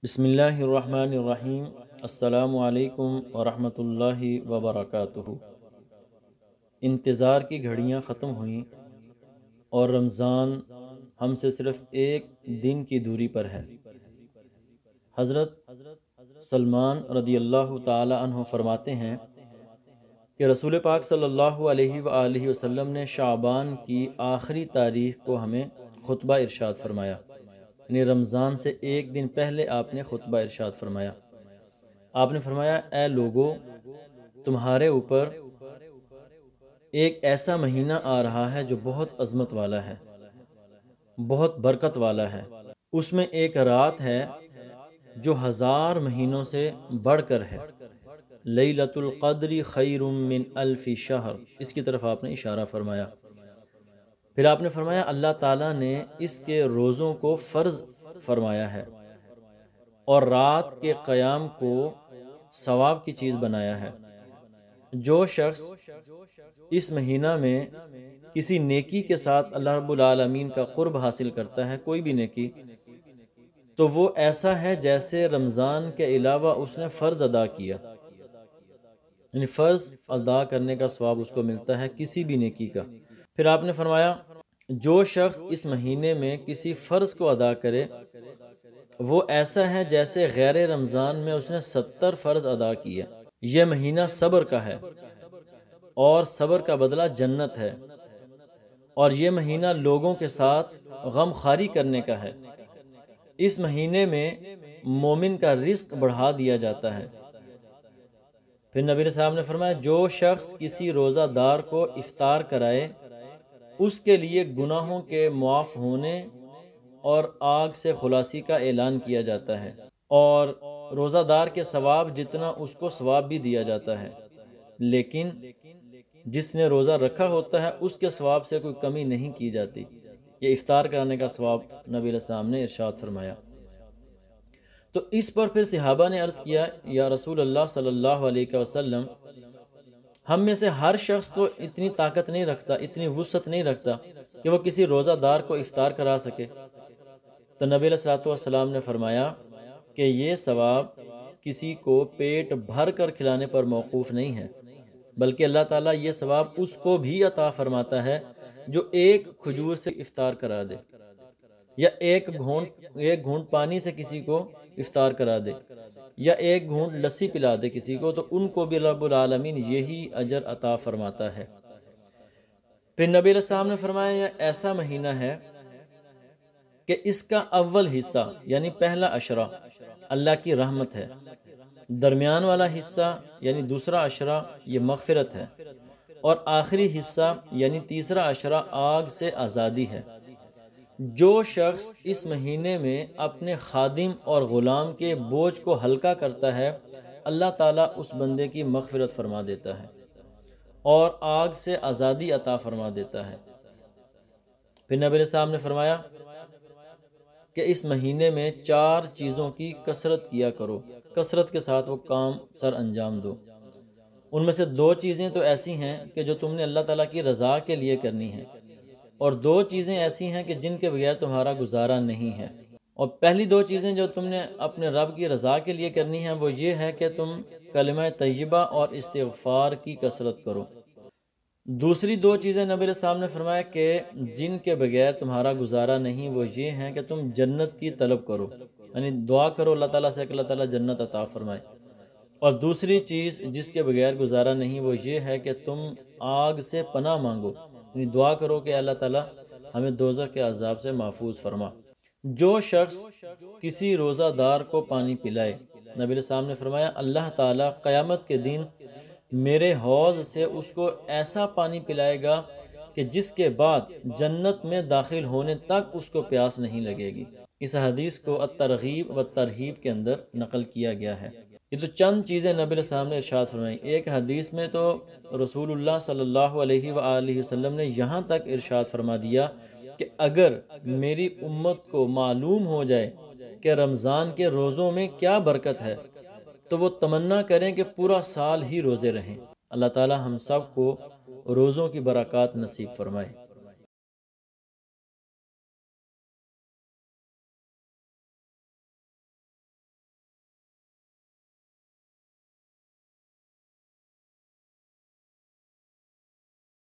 بسم اللہ الرحمن الرحیم۔ السلام علیکم ورحمۃ اللہ وبرکاتہ۔ انتظار کی گھڑیاں ختم ہوئیں اور رمضان ہم سے صرف ایک دن کی دوری پر ہے۔ حضرت سلمان رضی اللہ تعالی عنہ فرماتے ہیں کہ رسول پاک صلی اللہ علیہ وآلہ وسلم نے شعبان کی آخری تاریخ کو ہمیں خطبہ ارشاد فرمایا، یعنی رمضان سے ایک دن پہلے آپ نے خطبہ ارشاد فرمایا۔ آپ نے فرمایا، اے لوگو، تمہارے اوپر ایک ایسا مہینہ آ رہا ہے جو بہت عظمت والا ہے، بہت برکت والا ہے۔ اس میں ایک رات ہے جو 1000 مہینوں سے بڑھ کر ہے۔ لیلۃ القدر خیر من الف شہر، اس کی طرف آپ نے اشارہ فرمایا۔ پھر آپ نے فرمایا اللہ تعالیٰ نے اس کے روزوں کو فرض فرمایا ہے اور رات کے قیام کو ثواب کی چیز بنایا ہے۔ جو شخص اس مہینہ میں کسی نیکی کے ساتھ اللہ رب العالمین کا قرب حاصل کرتا ہے، کوئی بھی نیکی، تو وہ ایسا ہے جیسے رمضان کے علاوہ اس نے فرض ادا کیا، یعنی فرض ادا کرنے کا ثواب اس کو ملتا ہے کسی بھی نیکی کا۔ پھر آپ نے فرمایا جو شخص اس مہینے میں کسی فرض کو ادا کرے وہ ایسا ہے جیسے غیر رمضان میں اس نے 70 فرض ادا کیا۔ یہ مہینہ صبر کا ہے اور صبر کا بدلہ جنت ہے، اور یہ مہینہ لوگوں کے ساتھ غم خواری کرنے کا ہے۔ اس مہینے میں مومن کا رزق بڑھا دیا جاتا ہے۔ پھر نبی علیہ السلام نے فرمایا جو شخص کسی روزہ دار کو افطار کرائے اس کے لیے گناہوں کے معاف ہونے اور آگ سے خلاصی کا اعلان کیا جاتا ہے، اور روزہ دار کے ثواب جتنا اس کو ثواب بھی دیا جاتا ہے، لیکن جس نے روزہ رکھا ہوتا ہے اس کے ثواب سے کوئی کمی نہیں کی جاتی۔ یہ افطار کرانے کا ثواب نبی علیہ السلام نے ارشاد فرمایا۔ تو اس پر پھر صحابہ نے عرض کیا، یا رسول اللہ صلی اللہ علیہ وسلم، ہم میں سے ہر شخص تو اتنی طاقت نہیں رکھتا، اتنی وسعت نہیں رکھتا کہ وہ کسی روزہ دار کو افطار کرا سکے۔ تو نبی علیہ السلام نے فرمایا کہ یہ ثواب کسی کو پیٹ بھر کر کھلانے پر موقوف نہیں ہے، بلکہ اللہ تعالیٰ یہ ثواب اس کو بھی عطا فرماتا ہے جو ایک کھجور سے افطار کرا دے، یا ایک گھونٹ پانی سے کسی کو افطار کرا دے، یا ایک گھونٹ لسی پلا دے کسی کو، تو ان کو بھی رب العالمین یہی اجر عطا فرماتا ہے۔ پھر نبی علیہ السلام نے فرمایا یہ ایسا مہینہ ہے کہ اس کا اول حصہ یعنی پہلا عشرہ اللہ کی رحمت ہے، درمیان والا حصہ یعنی دوسرا عشرہ یہ مغفرت ہے، اور آخری حصہ یعنی تیسرا عشرہ آگ سے آزادی ہے۔ جو شخص اس مہینے میں اپنے خادم اور غلام کے بوجھ کو ہلکا کرتا ہے اللہ تعالیٰ اس بندے کی مغفرت فرما دیتا ہے اور آگ سے آزادی عطا فرما دیتا ہے۔ پھر نبی علیہ السلام نے فرمایا کہ اس مہینے میں 4 چیزوں کی کثرت کیا کرو، کثرت کے ساتھ وہ کام سر انجام دو۔ ان میں سے 2 چیزیں تو ایسی ہیں کہ جو تم نے اللہ تعالیٰ کی رضا کے لیے کرنی ہیں، اور 2 چیزیں ایسی ہیں کہ جن کے بغیر تمہارا گزارا نہیں ہے۔ اور پہلی 2 چیزیں جو تم نے اپنے رب کی رضا کے لیے کرنی ہیں وہ یہ ہے کہ تم کلمہ طیبہ اور استغفار کی کثرت کرو۔ دوسری 2 چیزیں نبی علیہ السلام نے فرمایا کہ جن کے بغیر تمہارا گزارا نہیں وہ یہ ہیں کہ تم جنت کی طلب کرو، یعنی دعا کرو اللہ تعالیٰ سے کہ اللہ تعالیٰ جنت عطا فرمائے۔ اور دوسری چیز جس کے بغیر گزارا نہیں وہ یہ ہے کہ تم آگ سے پناہ مانگو، یعنی دعا کرو کہ اللہ تعالیٰ ہمیں دوزخ کے عذاب سے محفوظ فرما۔ جو شخص کسی روزہ دار کو پانی پلائے، نبی علیہ السلام نے فرمایا اللہ تعالیٰ قیامت کے دن میرے حوض سے اس کو ایسا پانی پلائے گا کہ جس کے بعد جنت میں داخل ہونے تک اس کو پیاس نہیں لگے گی۔ اس حدیث کو الترغیب و ترہیب کے اندر نقل کیا گیا ہے۔ یہ تو چند چیزیں نبی علیہ السلام نے ارشاد فرمائی۔ ایک حدیث میں تو رسول اللہ صلی اللہ علیہ وآلہ وسلم نے یہاں تک ارشاد فرما دیا کہ اگر میری امت کو معلوم ہو جائے کہ رمضان کے روزوں میں کیا برکت ہے تو وہ تمنا کریں کہ پورا سال ہی روزے رہیں۔ اللہ تعالی ہم سب کو روزوں کی برکات نصیب فرمائے۔